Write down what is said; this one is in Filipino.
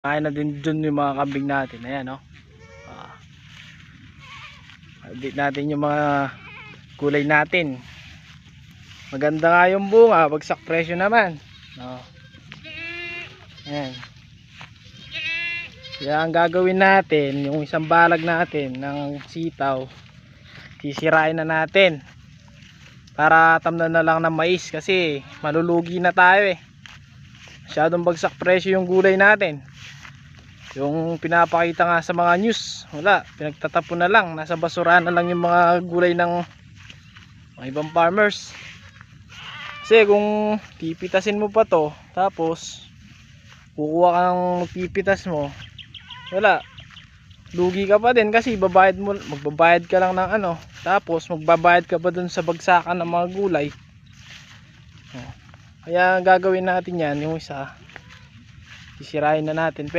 Kain na din dun yung mga kambing natin. Ayan, no? Update natin yung mga gulay natin. Maganda nga yung bunga, bagsak presyo naman. Ayan. Kaya ang gagawin natin, yung isang balag natin ng sitaw, sisirain na natin para tamnan na lang ng mais kasi malulugi na tayo masyadong bagsak presyo yung gulay natin. Yung pinapakita nga sa mga news, wala, pinagtatapon na lang, nasa basurahan na lang yung mga gulay ng mga ibang farmers. Kasi kung pipitasin mo pa to, tapos kukuha ka ng pipitas mo, wala, lugi ka pa din kasi magbabayad ka lang ng ano, tapos magbabayad ka pa dun sa bagsakan ng mga gulay. Kaya gagawin natin yan, yung isa sisirain na natin.